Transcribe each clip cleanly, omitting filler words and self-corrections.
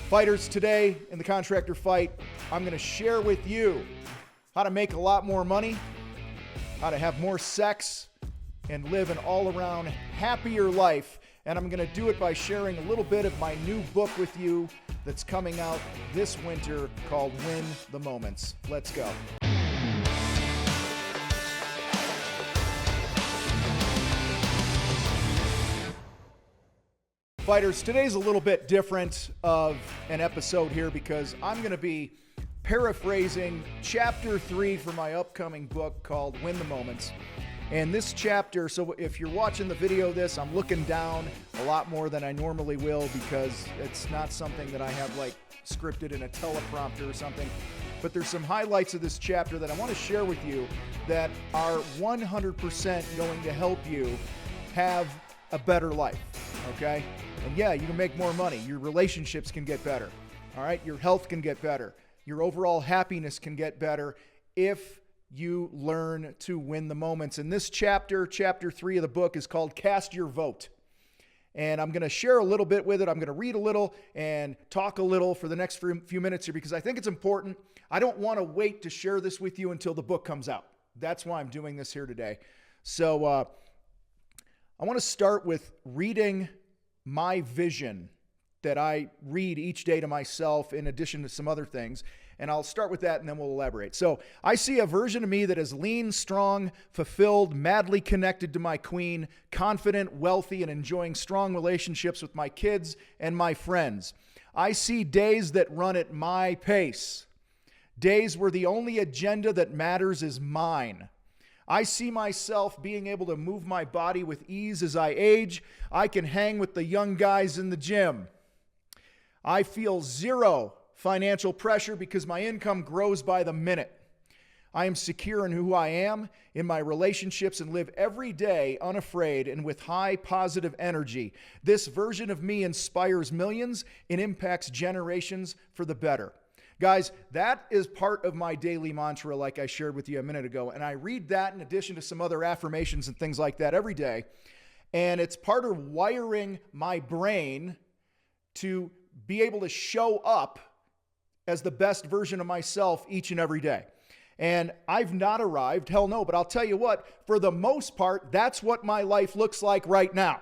Fighters, today in the Contractor Fight, I'm going to share with you how to make a lot more money, how to have more sex, and live an all-around happier life. And I'm going to do it by sharing a little bit of my new book with you that's coming out this winter called Win the Moments. Let's go. Fighters, today's a little bit different of an episode here because I'm going to be paraphrasing chapter 3 for my upcoming book called Win the Moments. And this chapter, so if you're watching the video of this, I'm looking down a lot more than I normally will because it's not something that I have like scripted in a teleprompter or something. But there's some highlights of this chapter that I want to share with you that are 100% going to help you have a better life, okay? And yeah, you can make more money. Your relationships can get better, all right? Your health can get better. Your overall happiness can get better if you learn to win the moments. And this chapter 3 of the book is called Cast Your Vote. And I'm going to share a little bit with it. I'm going to read a little and talk a little for the next few minutes here because I think it's important. I don't want to wait to share this with you until the book comes out. That's why I'm doing this here today. So I want to start with reading my vision that I read each day to myself in addition to some other things. And I'll start with that and then we'll elaborate. So I see a version of me that is lean, strong, fulfilled, madly connected to my queen, confident, wealthy, and enjoying strong relationships with my kids and my friends. I see days that run at my pace, days where the only agenda that matters is mine. I see myself being able to move my body with ease as I age. I can hang with the young guys in the gym. I feel zero financial pressure because my income grows by the minute. I am secure in who I am, in my relationships, and live every day unafraid and with high positive energy. This version of me inspires millions and impacts generations for the better. Guys, that is part of my daily mantra like I shared with you a minute ago. And I read that in addition to some other affirmations and things like that every day. And it's part of wiring my brain to be able to show up as the best version of myself each and every day. And I've not arrived, hell no, but I'll tell you what, for the most part, that's what my life looks like right now.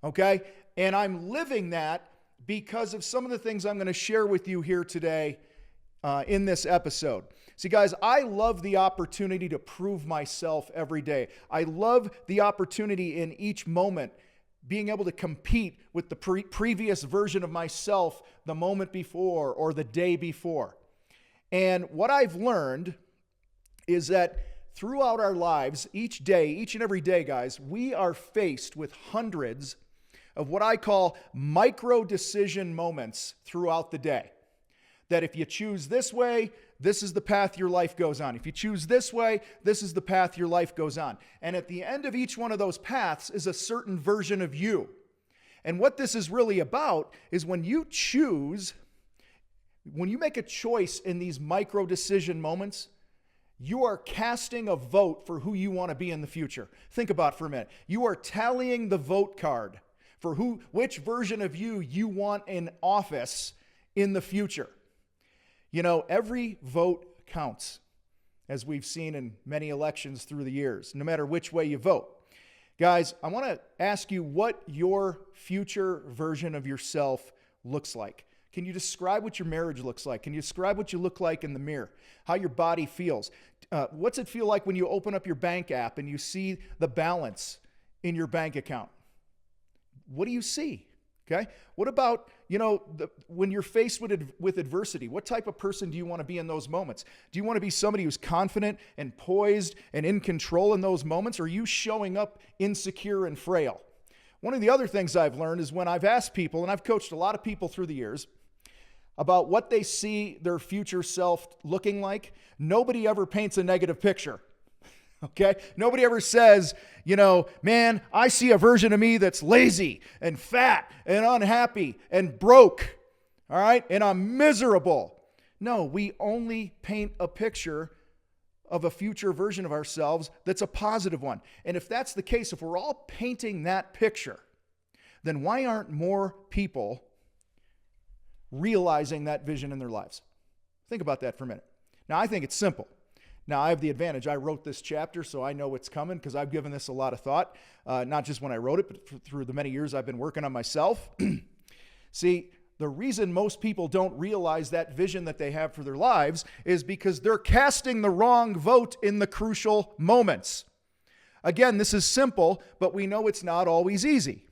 Okay? And I'm living that because of some of the things I'm going to share with you here today in this episode. See, guys, I love the opportunity to prove myself every day. I love the opportunity in each moment being able to compete with the previous version of myself the moment before or the day before. And what I've learned is that throughout our lives, each and every day, guys, we are faced with hundreds of what I call micro decision moments throughout the day. That if you choose this way, this is the path your life goes on. If you choose this way, this is the path your life goes on. And at the end of each one of those paths is a certain version of you. And what this is really about is when you make a choice in these micro decision moments, you are casting a vote for who you want to be in the future. Think about it for a minute. You are tallying the vote card for which version of you want in office in the future. You know, every vote counts, as we've seen in many elections through the years, no matter which way you vote. Guys, I want to ask you what your future version of yourself looks like. Can you describe what your marriage looks like? Can you describe what you look like in the mirror? How your body feels? What's it feel like when you open up your bank app and you see the balance in your bank account? What do you see? Okay. What about, when you're faced with adversity, what type of person do you want to be in those moments? Do you want to be somebody who's confident and poised and in control in those moments? Or are you showing up insecure and frail? One of the other things I've learned is when I've asked people, and I've coached a lot of people through the years, about what they see their future self looking like, nobody ever paints a negative picture. Okay? Nobody ever says, man, I see a version of me that's lazy and fat and unhappy and broke. All right? And I'm miserable. No, we only paint a picture of a future version of ourselves that's a positive one. And if that's the case, if we're all painting that picture, then why aren't more people realizing that vision in their lives? Think about that for a minute. Now, I think it's simple. Now, I have the advantage. I wrote this chapter, so I know what's coming because I've given this a lot of thought, not just when I wrote it, but through the many years I've been working on myself. See, the reason most people don't realize that vision that they have for their lives is because they're casting the wrong vote in the crucial moments. Again, this is simple, but we know it's not always easy.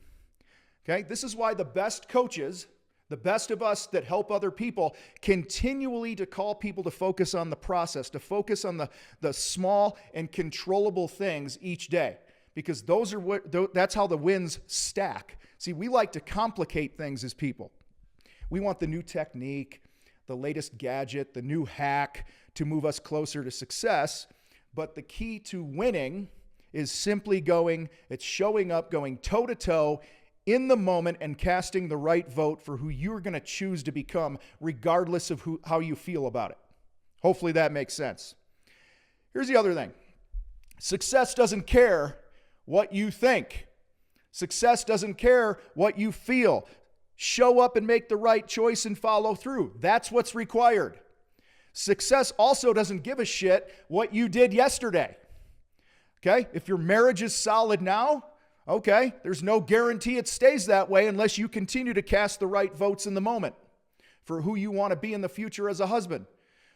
Okay? This is why the best coaches, the best of us that help other people, continually to call people to focus on the process, to focus on the small and controllable things each day, because that's how the wins stack. See, we like to complicate things as people. We want the new technique, the latest gadget, the new hack to move us closer to success. But the key to winning is simply it's showing up, going toe-to-toe in the moment and casting the right vote for who you're going to choose to become, regardless of how you feel about it. Hopefully that makes sense. Here's the other thing. Success doesn't care what you think. Success doesn't care what you feel. Show up and make the right choice and follow through. That's what's required. Success also doesn't give a shit what you did yesterday. Okay? If your marriage is solid now, okay, there's no guarantee it stays that way unless you continue to cast the right votes in the moment for who you want to be in the future as a husband,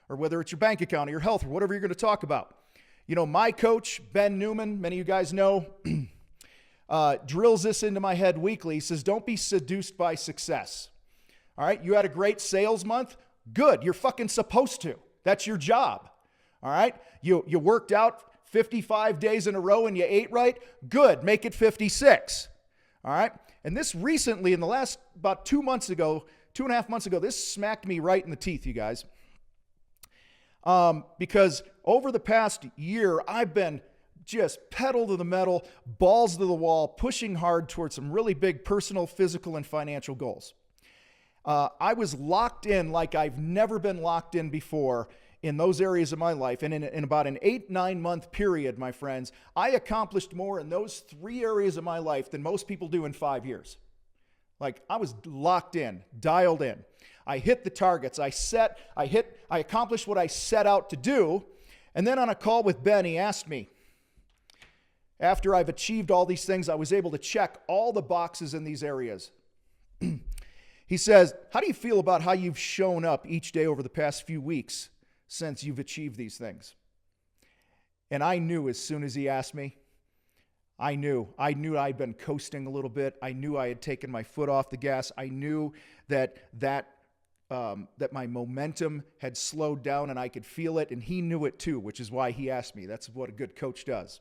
or whether it's your bank account or your health or whatever you're going to talk about. You know, my coach, Ben Newman, many of you guys know, drills this into my head weekly. He says, don't be seduced by success. All right, you had a great sales month? Good, you're fucking supposed to. That's your job. All right, you worked out 55 days in a row and you ate right? Good, make it 56. All right, and this recently, in the last about 2.5 months ago, this smacked me right in the teeth, you guys. Because over the past year, I've been just pedal to the metal, balls to the wall, pushing hard towards some really big personal, physical, and financial goals. I was locked in like I've never been locked in before in those areas of my life. And in about an 8-9 month period, my friends, I accomplished more in those 3 areas of my life than most people do in 5 years. Like, I was locked in, dialed in. I hit the targets. I accomplished what I set out to do. And then on a call with Ben, he asked me, after I've achieved all these things, I was able to check all the boxes in these areas. He says, how do you feel about how you've shown up each day over the past few weeks since you've achieved these things? And I knew as soon as he asked me, I knew I'd been coasting a little bit. I knew I had taken my foot off the gas. I knew that my momentum had slowed down and I could feel it, and he knew it too, which is why he asked me. That's what a good coach does.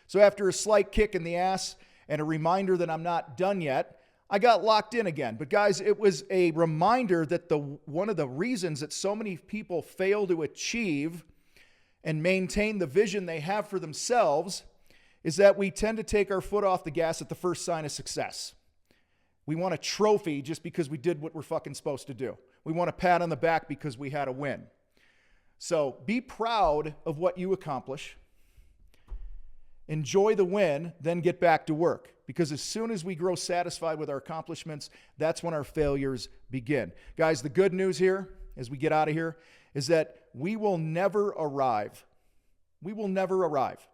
So after a slight kick in the ass and a reminder that I'm not done yet, I got locked in again. But guys, it was a reminder that one of the reasons that so many people fail to achieve and maintain the vision they have for themselves is that we tend to take our foot off the gas at the first sign of success. We want a trophy just because we did what we're fucking supposed to do. We want a pat on the back because we had a win. So be proud of what you accomplish. Enjoy the win, then get back to work. Because as soon as we grow satisfied with our accomplishments, that's when our failures begin. Guys, the good news here, as we get out of here, is that we will never arrive. We will never arrive.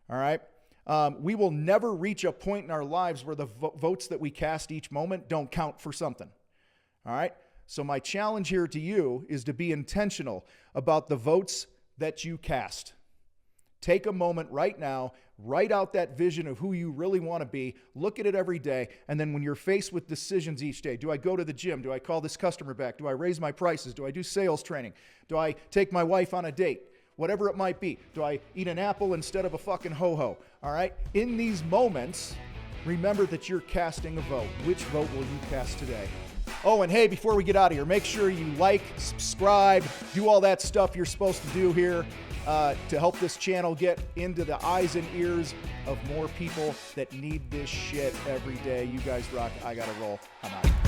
All right? We will never reach a point in our lives where the votes that we cast each moment don't count for something. All right? So my challenge here to you is to be intentional about the votes that you cast. Take a moment right now, write out that vision of who you really want to be, look at it every day, and then when you're faced with decisions each day, do I go to the gym? Do I call this customer back? Do I raise my prices? Do I do sales training? Do I take my wife on a date? Whatever it might be. Do I eat an apple instead of a fucking ho-ho? All right? In these moments, remember that you're casting a vote. Which vote will you cast today? Oh, and hey, before we get out of here, make sure you like, subscribe, do all that stuff you're supposed to do here to help this channel get into the eyes and ears of more people that need this shit every day. You guys rock. I gotta roll. I'm out.